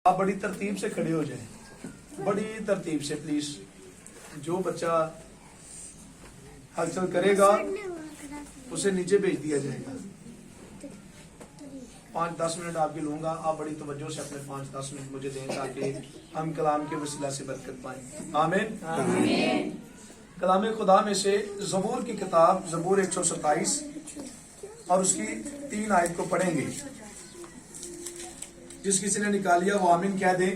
आप बड़ी तरतीब से खड़े हो जाएं, बड़ी तरतीब से प्लीज। जो बच्चा हलचल करेगा उसे नीचे भेज दिया जाएगा। 5-10 मिनट आपके लूंगा, आप बड़ी तवज्जो से अपने 5-10 मिनट मुझे दें ताकि हम कलाम के वसीला से बरकत पाएं। आमीन। कलाम खुदा में से ज़बूर की किताब ज़बूर 127 और उसकी 3 आयत को पढ़ेंगे। जिस किसी ने निकाल लिया वो आमीन क्या दे।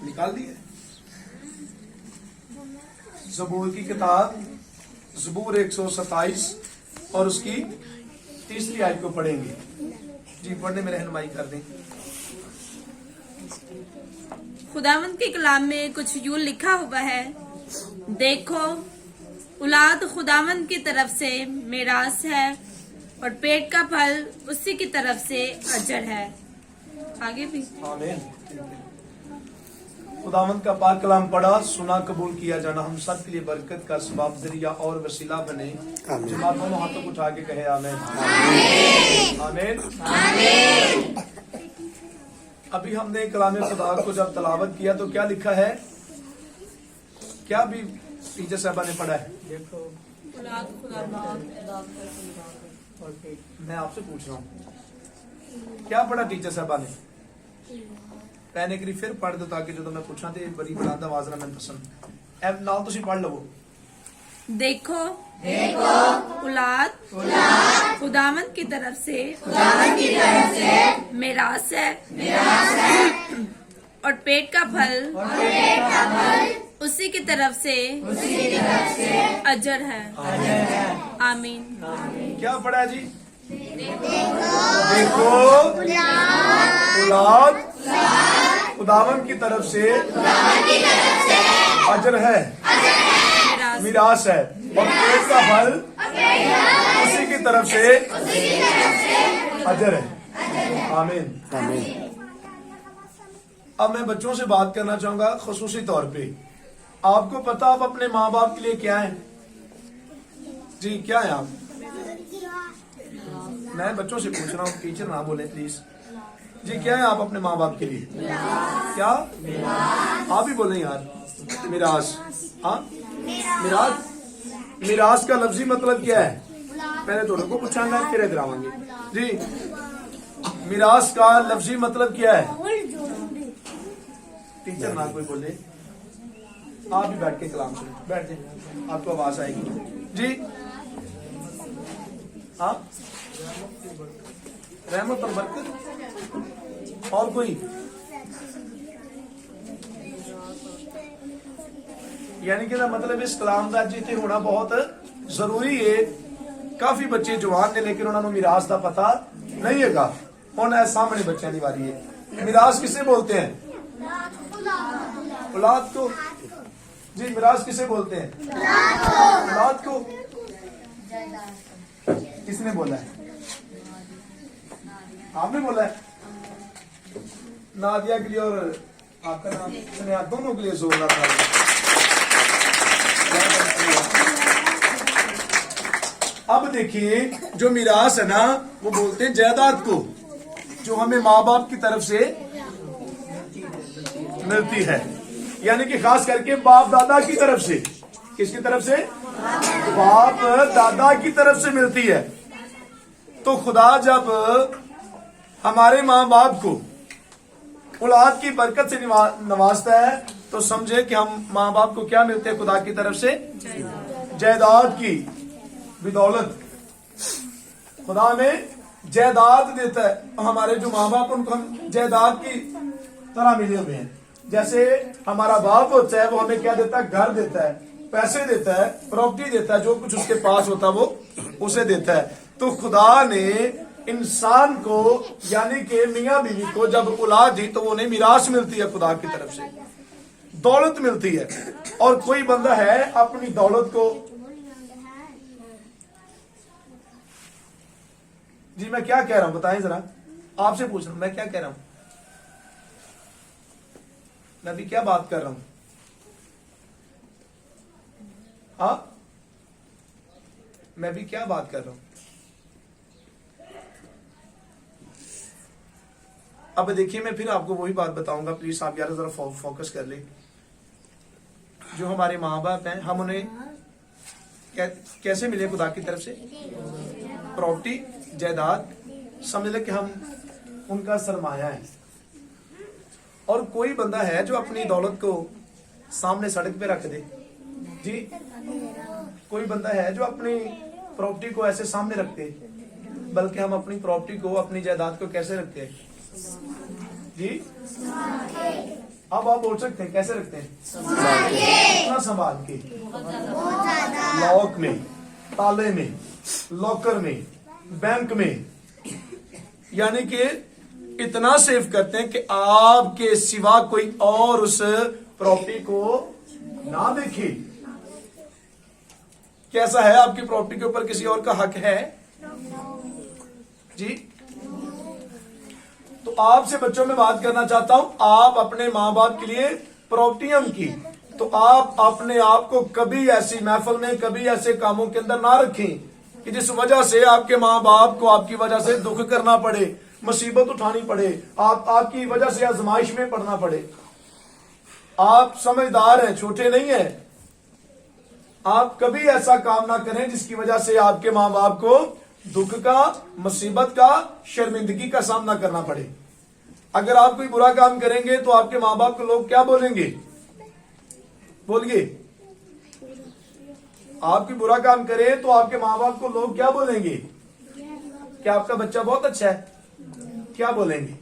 निकाल दिए। ज़बूर की किताब ज़बूर 127 और उसकी 3री आयत को पढ़ेंगे। जी पढ़ने में रहनुमाई कर दें। खुदावंद के कलाम में कुछ यूं लिखा हुआ है, देखो औलाद खुदावंद की तरफ से मेरास है और पेट का फल उसी की तरफ से अजर है। आगे भी आमीन। खुदावंद का पाक कलाम पढ़ा, सुना, कबूल किया जाना हम सब के लिए बरकत का सबब, जरिया और वसीला बने। जमात दोनों हाथों को उठा के कहे आमीन। आमीन। अभी हमने कलाम खुदा को जब तलावत किया तो क्या लिखा है, क्या भी टीचर साहबा ने पढ़ा है? देखो मैं आपसे पूछ रहा हूँ क्या पढ़ा टीचर साहबा ने? मैंने एक फिर पढ़ दो ताकि जो मैं पूछा थे बड़ी बुलंद आवाज ना मैं पसंद ऐ नाल तुसी पढ़ लवो। देखो औलाद खुदावंद की तरफ से मेरास है और पेट का फल उसी की तरफ से अजर है। आमीन। क्या पढ़ा जी? देखो औलाद खुदावंद की तरफ से अजर है, मिरास है और पेट का फल उसी की तरफ से अजर है। आमीन। अब मैं बच्चों से बात करना चाहूंगा खुसूसी तौर पे। आपको पता आप अपने माँ बाप के लिए क्या है? जी क्या है आप? मैं बच्चों से पूछ रहा हूँ, टीचर ना बोले प्लीज। जी क्या है आप अपने माँ बाप के लिए? क्या आप ही बोले यार? मिरास। हाँ मिरास। मिरास का लफ्जी मतलब क्या है? पहले थोड़े को पूछांगा फिर इधर आवांगे। जी मिरास का लफ्जी मतलब क्या है? टीचर ना कोई बोले, आप भी बैठ के कलाम सुनो, बैठ जाए आपको आवाज आएगी। जी हाँ रहमत और बरकत। और कोई? यानी कि मतलब इस कलाम का जिते होना बहुत जरूरी है। काफी बच्चे जवान ने लेकिन उन्होंने मिरास का पता नहीं है। हुण सामने बच्चों की बारी है। मिरास किसे बोलते हैं? औलाद को। जी मिरास किसे बोलते हैं? औलाद को। किसने बोला है? आपने बोला है। नादिया के लिए और आपका नाम स्नेहा दोनों के लिए जोरदार था। अब देखिए जो मिरास है ना वो बोलते हैं जायदाद को, जो हमें माँ बाप की तरफ से मिलती है। यानी कि खास करके बाप दादा की तरफ से। किसकी तरफ से? बाप दादा की तरफ से मिलती है। तो खुदा जब हमारे माँ बाप को औलाद की बरकत से नवाजता है तो समझे कि हम माँ बाप को क्या मिलते हैं खुदा की तरफ से? जायदाद की बदौलत। खुदा में जायदाद देता है। हमारे जो माँ बाप उनको हम जायदाद की तरह मिले हुए हैं। जैसे हमारा बाप होता है वो हमें क्या देता है? घर देता है, पैसे देता है, प्रॉपर्टी देता है, जो कुछ उसके पास होता है वो उसे देता है। तो खुदा ने इंसान को यानी कि मियाँ बीवी को जब औलाद दी तो उन्हें मिरास मिलती है, खुदा की तरफ से दौलत मिलती है। और कोई बंदा है अपनी दौलत को, जी मैं क्या कह रहा हूं बताएं जरा, आपसे पूछ रहा हूं मैं क्या कह रहा हूं, मैं अभी क्या बात कर रहा हूं? हाँ मैं भी क्या बात कर रहा हूं? अब देखिए मैं फिर आपको वही बात बताऊंगा, प्लीज आप यार जरा फोकस कर ले। जो हमारे माँ बाप हैं, हम उन्हें कैसे मिले खुदा की तरफ से? प्रॉपर्टी, जायदाद, समझ ले कि हम उनका सरमाया है। और कोई बंदा है जो अपनी दौलत को सामने सड़क पे रख दे जी, कोई बंदा है जो अपनी प्रॉपर्टी को ऐसे सामने रखते, बल्कि हम अपनी प्रॉपर्टी को, अपनी जायदाद को कैसे रखते हैं जी? अब आप बोल सकते हैं कैसे रखते हैं? इतना संभाल के, लॉक में, ताले में, लॉकर में, बैंक में, यानी कि इतना सेव करते हैं कि आपके सिवा कोई और उस प्रॉपर्टी को ना देखे। कैसा है? आपकी प्रॉपर्टी के ऊपर किसी और का हक है जी? तो आपसे बच्चों में बात करना चाहता हूं, आप अपने माँ बाप के लिए प्रॉपर्टी है उनकी, तो आप अपने आप को कभी ऐसी महफिल में, कभी ऐसे कामों के अंदर ना रखें कि जिस वजह से आपके माँ बाप को आपकी वजह से दुख करना पड़े, मुसीबत उठानी पड़े, आपकी वजह से आजमाइश में पड़ना पड़े। आप समझदार हैं, छोटे नहीं हैं। आप कभी ऐसा काम ना करें जिसकी वजह से आपके माँ बाप को दुख का, मुसीबत का, शर्मिंदगी का सामना करना पड़े। अगर आप कोई बुरा काम करेंगे तो आपके माँ बाप को लोग क्या बोलेंगे? बोलिए, आप कोई बुरा काम करें तो आपके माँ बाप को लोग क्या बोलेंगे? कि आपका बच्चा बहुत अच्छा है, क्या बोलेंगे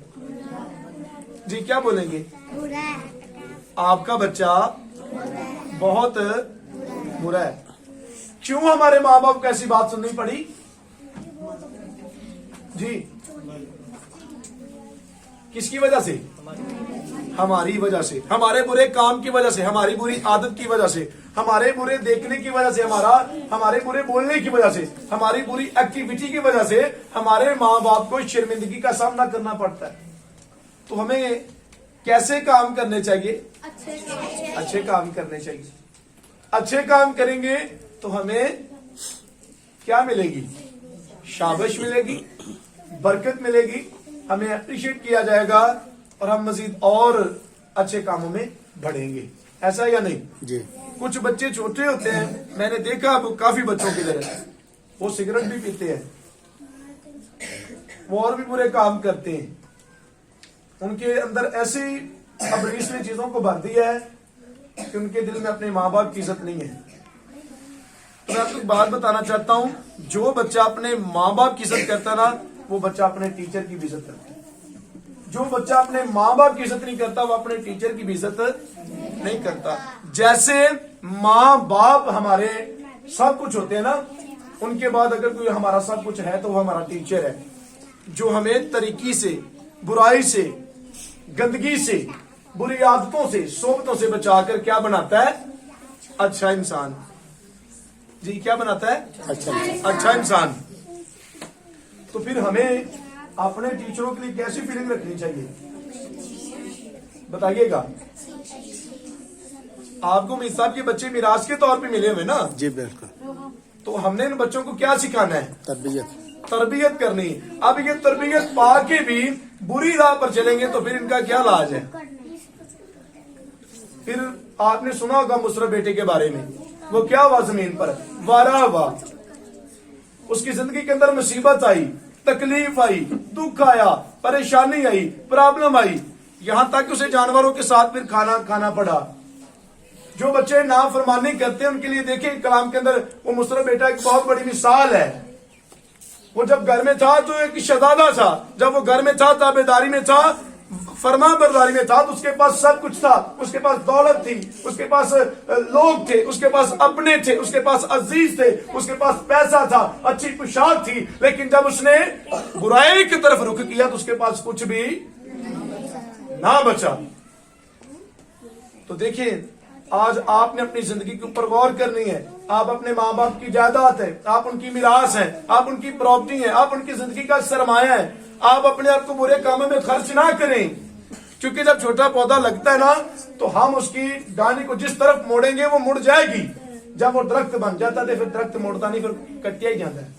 जी? क्या बोलेंगे? आपका बच्चा बहुत बुरा है। क्यों हमारे माँ बाप को ऐसी बात सुननी पड़ी जी? किसकी वजह से? हमारी वजह से, हमारे बुरे काम की वजह से, हमारी बुरी आदत की वजह से, हमारे बुरे देखने की वजह से, हमारे बुरे बोलने की वजह से, हमारी बुरी एक्टिविटी की वजह से हमारे माँ बाप को शर्मिंदगी का सामना करना पड़ता है। तो हमें कैसे काम करने चाहिए? अच्छे काम करने चाहिए। अच्छे काम करेंगे तो हमें क्या मिलेगी? शाबाश मिलेगी, बरकत मिलेगी, हमें अप्रिशिएट किया जाएगा और हम मजीद और अच्छे कामों में बढ़ेंगे। ऐसा या नहीं जी? कुछ बच्चे छोटे होते हैं, मैंने देखा अब काफी बच्चों की तरह, वो सिगरेट भी पीते हैं, वो और भी बुरे काम करते हैं। उनके अंदर ऐसी अबरीस ने चीजों को भर दिया है कि उनके दिल में अपने माँ बाप की इज्जत नहीं है। तो मैं आपको एक बात बताना चाहता हूं, जो बच्चा अपने माँ बाप की इज्जत करता ना, वो बच्चा अपने टीचर की भी इज्जत करता है। जो बच्चा अपने माँ बाप की इज्जत नहीं करता, वो अपने टीचर की भी इज्जत नहीं करता। जैसे माँ बाप हमारे सब कुछ होते हैं ना, उनके बाद अगर कोई हमारा सब कुछ है तो वो हमारा टीचर है, जो हमें तरीकी से, बुराई से, गंदगी से, बुरी आदतों से, सोबतों से बचाकर क्या बनाता है? अच्छा इंसान जी। क्या बनाता है? अच्छा इंसान। तो फिर हमें अपने टीचरों के लिए कैसी फीलिंग रखनी चाहिए बताइएगा? आपको मीर साहब के बच्चे मिराज के तौर पे मिले हुए ना जी? बिल्कुल। तो हमने इन बच्चों को क्या सिखाना है? तरबियत करनी। अब ये तरबियत पा के भी बुरी राह पर चलेंगे तो फिर इनका क्या इलाज है? फिर आपने सुना होगा मुशर्रफ बेटे के बारे में, वो क्या हुआ जमीन पर? वारा हुआ, उसकी जिंदगी के अंदर मुसीबत आई, तकलीफ आई, दुख आया, परेशानी आई, प्रॉब्लम आई, यहां तक उसे जानवरों के साथ फिर खाना पड़ा। जो बच्चे नाफरमानी करते हैं उनके लिए देखिए कलाम के अंदर वो मुशर्रफ बेटा एक बहुत बड़ी मिसाल है। वो जब घर में था तो एक शहजादा था, जब वो घर में था, ताबेदारी में था, फरमा बरदारी में था, तो उसके पास सब कुछ था। उसके पास दौलत थी, उसके पास लोग थे, उसके पास अपने थे, उसके पास अजीज थे, उसके पास पैसा था, अच्छी पोशाक थी। लेकिन जब उसने बुराई की तरफ रुख किया तो उसके पास कुछ भी ना बचा। तो देखिए आज आपने अपनी जिंदगी के ऊपर गौर करनी है। आप अपने माँ बाप की जायदाद है, आप उनकी मिरास है, आप उनकी प्रॉपर्टी है, आप उनकी जिंदगी का सरमाया है। आप अपने आप को बुरे कामों में खर्च ना करें, क्योंकि जब छोटा पौधा लगता है ना तो हम उसकी डाली को जिस तरफ मोड़ेंगे वो मुड़ जाएगी। जब वो दरख्त बन जाता है फिर दरख्त मोड़ता नहीं, फिर कटिया ही जाता है।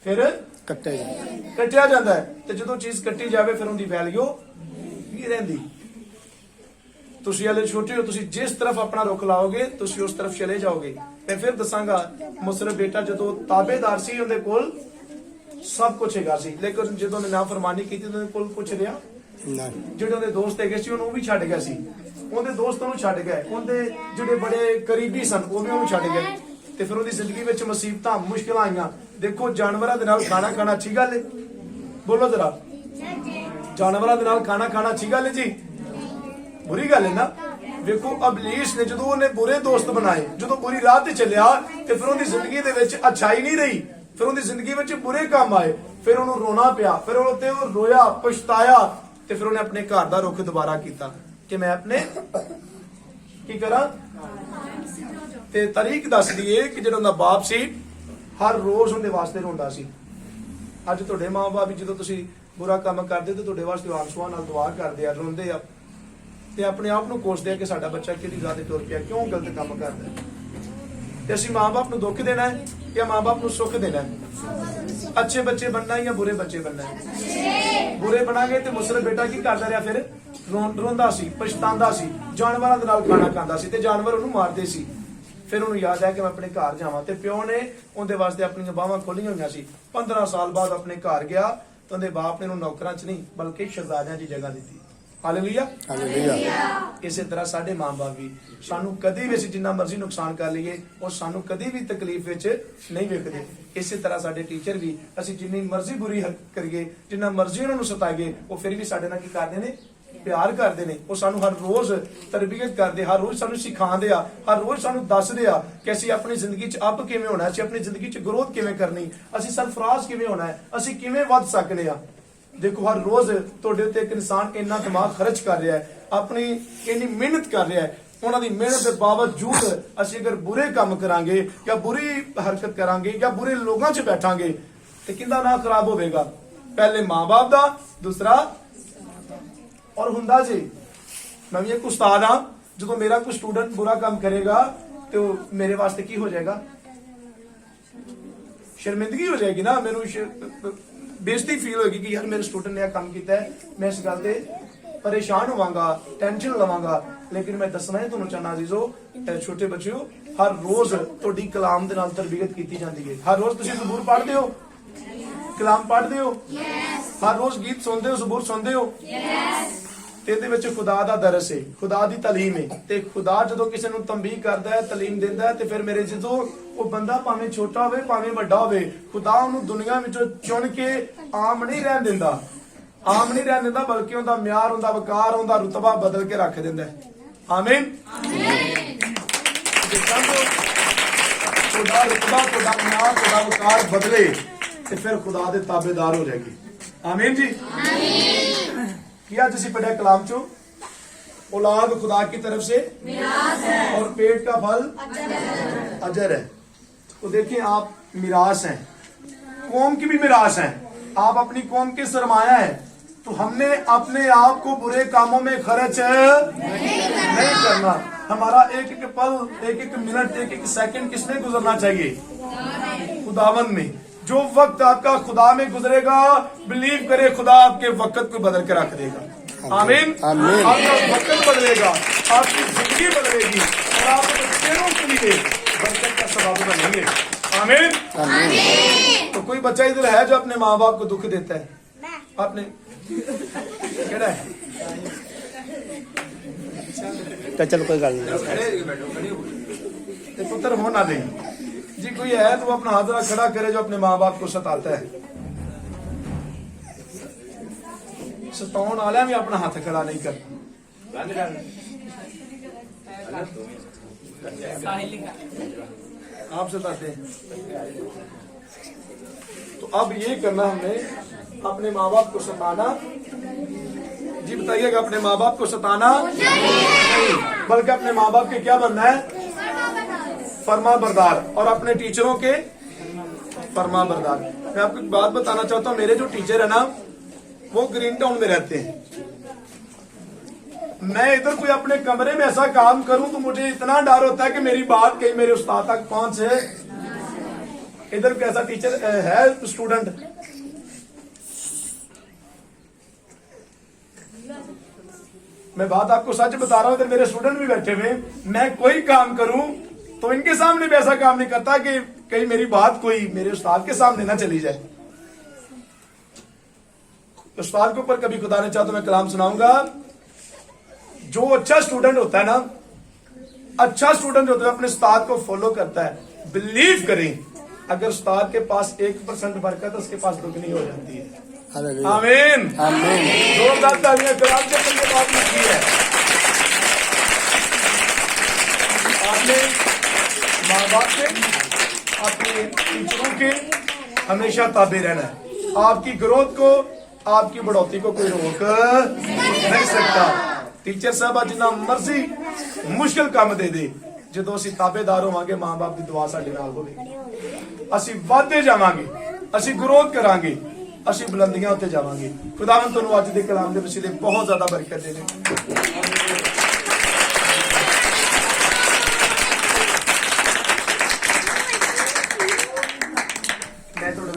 फिर ਕੱਟਿਆ ਜਾਂਦਾ ਕੱਟਿਆ ਜਾਂਦਾ ਹੈ ਤੇ ਜਦੋਂ ਚੀਜ਼ ਕੱਟੀ ਜਾਵੇ ਫਿਰ ਉਹਦੀ ਵੈਲਿਊ ਨਹੀਂ ਰਹਿੰਦੀ। ਤੁਸੀਂ ਹਲੇ ਛੋਟੇ ਹੋ, ਤੁਸੀਂ ਜਿਸ ਤਰਫ ਆਪਣਾ ਰੁਖ ਲਾਓਗੇ ਤੁਸੀਂ ਉਸ ਤਰਫ ਚਲੇ ਜਾਓਗੇ। ਤੇ ਫਿਰ ਦੱਸਾਂਗਾ ਮੁਸਰਫ ਬੇਟਾ ਜਦੋਂ ਤਾਬੇਦਾਰ ਸੀ ਉਹਦੇ ਕੋਲ ਸਭ ਕੁਝ ਹੈਗਾ ਸੀ, ਲੇਕਿਨ ਜਦੋਂ ਉਹਨੇ ਨਾਫਰਮਾਨੀ ਕੀਤੀ ਤਾਂ ਉਹਦੇ ਕੋਲ ਕੁਝ ਰਿਹਾ ਨਾ ਜਿਹੜੇ ਉਹਦੇ ਦੋਸਤ ਹੈਗੇ ਸੀ ਉਹਨੂੰ ਉਹ ਵੀ ਛੱਡ ਗਿਆ ਸੀ, ਉਹਦੇ ਦੋਸਤਾਂ ਨੂੰ ਛੱਡ ਗਏ, ਉਹਦੇ ਜਿਹੜੇ ਬੜੇ ਕਰੀਬੀ ਸਨ ਉਹ ਵੀ ਉਹਨੂੰ ਛੱਡ ਗਏ ਤੇ ਫਿਰ ਉਹਦੀ ਜ਼ਿੰਦਗੀ ਵਿੱਚ ਮੁਸੀਬਤਾਂ ਮੁਸ਼ਕਿਲਾਂ ਆਈਆਂ। ਦੇਖੋ ਜਾਨਵਰਾਂ ਦੇ ਨਾਲ ਖਾਣਾ ਖਾਣਾ ਅੱਛੀ ਗੱਲ ਹੈ, ਬੋਲੋ ਜਰਾ, ਜਾਨਵਰਾਂ ਦੇ ਨਾਲ ਖਾਣਾ ਖਾਣਾ ਅੱਛੀ ਗੱਲ ਹੈ ਜੀ, ਬੁਰੀ ਗੱਲ ਹੈ ਨਾ। ਵੇਖੋ ਅਬਲੀਸ ਨੇ ਜਦੋਂ ਉਹਨੇ ਬੁਰੇ ਦੋਸਤ ਬਣਾਏ, ਜਦੋਂ ਬੁਰੀ ਰਾਹ ਤੇ ਚੱਲਿਆ ਤੇ ਫਿਰ ਉਹਦੀ ਜ਼ਿੰਦਗੀ ਦੇ ਵਿੱਚ ਅੱਛਾਈ ਨਹੀਂ ਰਹੀ, ਫਿਰ ਉਹਦੀ ਜ਼ਿੰਦਗੀ ਵਿੱਚ ਬੁਰੇ ਕੰਮ ਆਏ, ਫਿਰ ਉਹਨੂੰ ਰੋਣਾ ਪਿਆ, ਫਿਰ ਉਹ ਰੋਇਆ ਪਛਤਾਇਆ ਤੇ ਫਿਰ ਉਹਨੇ ਆਪਣੇ ਘਰ ਦਾ ਰੁਖ ਦੁਬਾਰਾ ਕੀਤਾ ਕਿ ਮੈਂ ਆਪਣੇ ਕੀ ਕਰਾਂ। ਤੇ ਤਾਰੀਖ ਦੱਸ ਦਈਏ ਕਿ ਜਿਹੜਾ ਉਹਦਾ ਬਾਪ ਸੀ ਹਰ ਰੋਜ਼ ਉਹਦੇ ਵਾਸਤੇ ਰੋਂਦਾ ਸੀ। ਅੱਜ ਤੁਹਾਡੇ ਮਾਂ-ਬਾਪ ਵੀ ਜਦੋਂ ਤੁਸੀਂ ਬੁਰਾ ਕੰਮ ਕਰਦੇ ਤੇ ਤੁਹਾਡੇ ਵਾਸਤੇ ਆਂਸੂਆਂ ਨਾਲ ਦੁਆ ਕਰਦੇ ਆ, ਰੋਂਦੇ ਆ ਤੇ ਆਪਣੇ ਆਪ ਨੂੰ ਕੋਸਦੇ ਆ ਕਿ ਸਾਡਾ ਬੱਚਾ ਕਿਹੜੀ ਰਾਹ ਤੇ ਤੁਰ ਪਿਆ, ਕਿਉਂ ਗਲਤ ਕੰਮ ਕਰਦਾ ਹੈ। ਤੇ ਅਸੀਂ ਮਾਂ-ਬਾਪ ਨੂੰ ਦੁੱਖ ਦੇਣਾ ਹੈ ਜਾਂ ਮਾਂ-ਬਾਪ ਨੂੰ ਸੁੱਖ ਦੇਣਾ ਹੈ? ਅੱਛੇ ਬੱਚੇ ਬਣਨਾ ਹੈ ਜਾਂ ਬੁਰੇ ਬੱਚੇ ਬਣਨਾ ਹੈ? ਬੁਰੇ ਬਣਾਂਗੇ ਤੇ ਮੁਸਲਮ ਬੇਟਾ ਕੀ ਕਰਦਾ ਰਿਹਾ, ਫਿਰ ਰੋਂਦਾ ਸੀ, ਪਛਤਾਉਂਦਾ ਸੀ, ਜਾਨਵਰਾਂ ਦੇ ਨਾਲ ਖਾਣਾ ਖਾਂਦਾ ਸੀ ਤੇ ਜਾਨਵਰ ਉਹਨੂੰ ਮਾਰਦੇ ਸੀ। ਫਿਰ ਉਹਨੂੰ ਯਾਦ ਆਇਆ ਕਿ ਮੈਂ ਆਪਣੇ ਘਰ ਜਾਵਾਂ ਤੇ ਪਿਓ ਨੇ ਉਹਦੇ ਵਾਸਤੇ ਆਪਣੀਆਂ ਬਾਹਾਂ ਖੋਲੀਆਂ ਹੋਈਆਂ ਸੀ। 15 ਸਾਲ ਬਾਅਦ ਆਪਣੇ ਘਰ ਗਿਆ ਤਾਂ ਉਹਦੇ ਬਾਪ ਨੇ ਉਹਨੂੰ ਨੌਕਰਾਂ 'ਚ ਨਹੀਂ ਬਲਕਿ ਸ਼ਹਿਜ਼ਾਦਿਆਂ 'ਚ ਜਗ੍ਹਾ ਦਿੱਤੀ। ਹਾਲੇਲੂਇਆ। ਹਾਲੇਲੂਇਆ। ਇਸੇ ਤਰ੍ਹਾਂ ਸਾਡੇ ਮਾਂ-ਬਾਪ ਵੀ ਸਾਨੂੰ ਕਦੀ ਵੀ ਅਸੀਂ ਜਿੰਨਾ ਮਰਜ਼ੀ ਨੁਕਸਾਨ ਕਰ ਲਈਏ ਉਹ ਸਾਨੂੰ ਕਦੀ ਵੀ ਤਕਲੀਫ ਵਿੱਚ ਨਹੀਂ ਵੇਖਦੇ। ਇਸੇ ਤਰ੍ਹਾਂ ਸਾਡੇ ਟੀਚਰ ਵੀ ਅਸੀਂ ਜਿੰਨੀ ਮਰਜ਼ੀ ਬੁਰੀ ਹਰਕਤ ਕਰੀਏ, ਜਿੰਨਾ ਮਰਜ਼ੀ ਉਹਨਾਂ ਨੂੰ ਸਤਾਈਏ, ਉਹ ਫਿਰ ਵੀ ਸਾਡੇ ਨਾਲ ਕੀ ਕਰਦੇ ਨੇ, ਪਿਆਰ ਕਰਦੇ ਨੇ। ਉਹ ਸਾਨੂੰ ਹਰ ਰੋਜ਼ ਤਰਬੀਅਤ ਕਰਦੇ, ਹਰ ਰੋਜ਼ ਸਾਨੂੰ ਸਿਖਾਉਂਦੇ ਆ, ਹਰ ਰੋਜ਼ ਸਾਨੂੰ ਦੱਸਦੇ ਆ ਕਿ ਅਸੀਂ ਆਪਣੀ ਜ਼ਿੰਦਗੀ 'ਚ ਅੱਪ ਕਿਵੇਂ ਹੋਣਾ, ਅਸੀਂ ਆਪਣੀ ਜ਼ਿੰਦਗੀ 'ਚ ਗਰੋਥ ਕਿਵੇਂ ਕਰਨੀ, ਅਸੀਂ ਸਰਫਰਾਜ਼ ਕਿਵੇਂ ਹੋਣਾ ਹੈ, ਅਸੀਂ ਕਿਵੇਂ ਵੱਧ ਸਕਦੇ ਆ। ਦੇਖੋ ਹਰ ਰੋਜ਼ ਤੁਹਾਡੇ ਉੱਤੇ ਇੱਕ ਇਨਸਾਨ ਇੰਨਾ ਦਿਮਾਗ ਖਰਚ ਕਰ ਰਿਹਾ ਹੈ, ਆਪਣੀ ਇੰਨੀ ਮਿਹਨਤ ਕਰ ਰਿਹਾ ਹੈ, ਉਹਨਾਂ ਦੀ ਮਿਹਨਤ ਦੇ ਬਾਵਜੂਦ ਅਸੀਂ ਅਗਰ ਬੁਰੇ ਕੰਮ ਕਰਾਂਗੇ ਜਾਂ ਬੁਰੀ ਹਰਕਤ ਕਰਾਂਗੇ ਜਾਂ ਬੁਰੇ ਲੋਕਾਂ 'ਚ ਬੈਠਾਂਗੇ ਤੇ ਕਿੰਦਾ ਨਾਂ ਖਰਾਬ ਹੋਵੇਗਾ? ਪਹਿਲੇ ਮਾਂ-ਬਾਪ ਦਾ, ਦੂਸਰਾ ਔਰ ਹੁੰਦਾ ਜੀ ਮੈਂ ਵੀ ਇੱਕ ਉਸਤਾਦ ਹਾਂ, ਜਦੋਂ ਮੇਰਾ ਕੋਈ ਸਟੂਡੈਂਟ ਬੁਰਾ ਕੰਮ ਕਰੇਗਾ ਤੇ ਉਹ ਮੇਰੇ ਵਾਸਤੇ ਕੀ ਹੋ ਜਾਏਗਾ? ਸ਼ਰਮਿੰਦਗੀ ਹੋ ਜਾਏਗੀ ਨਾ, ਮੈਨੂੰ ਬੇਇੱਜ਼ਤੀ ਫੀਲ ਹੋਏਗੀ ਕਿ ਯਾਰ ਮੇਰੇ ਸਟੂਡੈਂਟ ਨੇ ਇਹ ਕੰਮ ਕੀਤਾ ਹੈ, ਮੈਂ ਇਸ ਗੱਲ ਤੇ ਪਰੇਸ਼ਾਨ ਹੋਵਾਂਗਾ, ਟੈਨਸ਼ਨ ਲਵਾਂਗਾ। ਲੇਕਿਨ ਮੈਂ ਦੱਸਣਾ ਹੈ ਤੁਹਾਨੂੰ ਚਾਹਨਾ ਅਜ਼ੀਜ਼ੋ, ਛੋਟੇ ਬੱਚਿਓ, ਹਰ ਰੋਜ਼ ਤੁਹਾਡੀ ਕਲਾਮ ਦੇ ਨਾਲ ਤਰਬੀਅਤ ਕੀਤੀ ਜਾਂਦੀ ਹੈ। ਹਰ ਰੋਜ਼ ਤੁਸੀਂ ਜ਼ਬੂਰ ਪੜ੍ਹਦੇ ਹੋ, ਕਲਾਮ ਪੜ੍ਹਦੇ ਹੋ, ਹਰ ਰੋਜ਼ ਗੀਤ ਸੁਣਦੇ ਹੋ, ਜ਼ਬੂਰ ਸੁਣਦੇ ਹੋ। ਤੇ ਇਹਦੇ ਵਿੱਚ ਖੁਦਾ ਦਾ ਦਰਸ ਹੈ, ਖੁਦਾ ਦੀ ਤਾਲੀਮ ਹੈ। ਤੇ ਖੁਦਾ ਜਦੋਂ ਕਿਸੇ ਨੂੰ ਤੰਬੀਹ ਕਰਦਾ ਹੈ, ਤਾਲੀਮ ਦਿੰਦਾ ਹੈ ਤੇ ਫਿਰ ਮੇਰੇ ਜਦੋਂ ਉਹ ਬੰਦਾ ਭਾਵੇਂ ਛੋਟਾ ਹੋਵੇ ਭਾਵੇਂ ਵੱਡਾ ਹੋਵੇ, ਖੁਦਾ ਉਹਨੂੰ ਦੁਨੀਆ ਵਿੱਚੋਂ ਚੁਣ ਕੇ ਆਮ ਨਹੀਂ ਰਹਿਣ ਦਿੰਦਾ, ਆਮ ਨਹੀਂ ਰਹਿਣ ਦਿੰਦਾ, ਬਲਕਿ ਉਹਦਾ ਮਿਆਰ, ਉਹਦਾ ਵਕਾਰ, ਉਹਦਾ ਰੁਤਬਾ ਬਦਲ ਕੇ ਰੱਖ ਦਿੰਦਾ ਹੈ। ਆਮੀਨ। ਖੁਦਾ ਰੁਤਬਾ, ਖੁਦਾ ਮਿਆਰ, ਖੁਦਾ ਵਕਾਰ ਬਦਲੇ ਤੇ ਫਿਰ ਖੁਦਾ ਦੇ ਤਾਬੇਦਾਰ ਹੋ ਜਾਏਗੀ। ਆਮੀਨ ਜੀ। कि आज इसी पढ़ा कलाम चो औलाद खुदा की तरफ से मिरास है और पेट का फल अजर है। तो देखिए आप मिरास हैं, कौम की भी मिरास हैं, आप अपनी कौम के सरमाया है। तो हमने अपने आप को बुरे कामों में खर्च नहीं करना। हमारा एक एक पल, एक एक मिनट, एक एक सेकंड किसमें गुजरना चाहिए? खुदावन में। जो वक्त आपका खुदा में गुजरेगा, बिलीव करे खुदा आपके वक्त को बदल के रख देगा। आमीन। आपका वक्त बदलेगा, आपकी जिंदगी बदलेगी और आप बच्चों के लिए बरकत का सबब बनेंगे। आमीन। तो कोई बच्चा इधर है जो अपने माँ बाप को दुख देता है? आपने केड़ा है? चल कोई गल नहीं, पुत्र होना नहीं जी। कोई है तो अपना हाथ खड़ा करे जो अपने माँ बाप को सताता है। सताउन वाला भी अपना हाथ खड़ा नहीं करता। आप सताते हैं तो अब ये करना हमने, अपने माँ बाप को सताना जी, बताइएगा, अपने माँ बाप को सताना नहीं, बल्कि अपने माँ बाप के क्या बनना है? फरमा बरदार, और अपने टीचरों के फरमा बरदार। मैं आपको एक बात बताना चाहता हूँ, मेरे जो टीचर है ना वो ग्रीन टाउन में रहते हैं। मैं इधर कोई अपने कमरे में ऐसा काम करूं तो मुझे इतना डर होता है कि मेरी बात कहीं मेरे उस्ताद तक पहुंचे। इधर कैसा टीचर है, स्टूडेंट मैं बात आपको सच बता रहा हूं, इधर मेरे स्टूडेंट भी बैठे हुए, मैं कोई काम करूं तो इनके सामने भी ऐसा काम नहीं करता कि कहीं मेरी बात कोई मेरे उस्ताद के सामने ना चली जाए। उस्ताद के ऊपर कभी खुदा ने चाहा तो मैं कलाम सुनाऊंगा। जो अच्छा स्टूडेंट होता है ना, अच्छा स्टूडेंट होता है, अपने उस्ताद को फॉलो करता है। बिलीव करें, अगर उस्ताद के पास 1% बरकत है, उसके पास दुगनी हो जाती है। हालेलुया। आमीन। आमीन। जोरदार तालियां कलाम के अपने बात लिखी है। आपने माँ बाप के, अपने टीचरों के हमेशा ताबे रहना है। आपकी ग्रोथ को, आपकी बढ़ोतरी को कोई रोक नहीं सकता। टीचर साहब जिन्ना मर्जी मुश्किल काम दे दे, ਜਦੋਂ ਅਸੀਂ ਤਾਬੇਦਾਰ ਹੋਵਾਂਗੇ ਮਾਂ ਬਾਪ ਦੀ ਦੁਆ ਸਾਡੇ ਨਾਲ ਹੋਵੇਗੀ, ਅਸੀਂ ਵਾਧੇ ਜਾਵਾਂਗੇ, ਅਸੀਂ ਗਰੋਥ ਕਰਾਂਗੇ, ਅਸੀਂ ਬੁਲੰਦੀਆਂ ਉੱਤੇ ਜਾਵਾਂਗੇ। ਖੁਦਾਵੰਦ ਤੁਹਾਨੂੰ ਅੱਜ ਦੇ ਕਲਾਮ ਦੇ ਵਸੀਲੇ ਬਹੁਤ ਜ਼ਿਆਦਾ ਬਰਕਤ ਦੇਵੇ।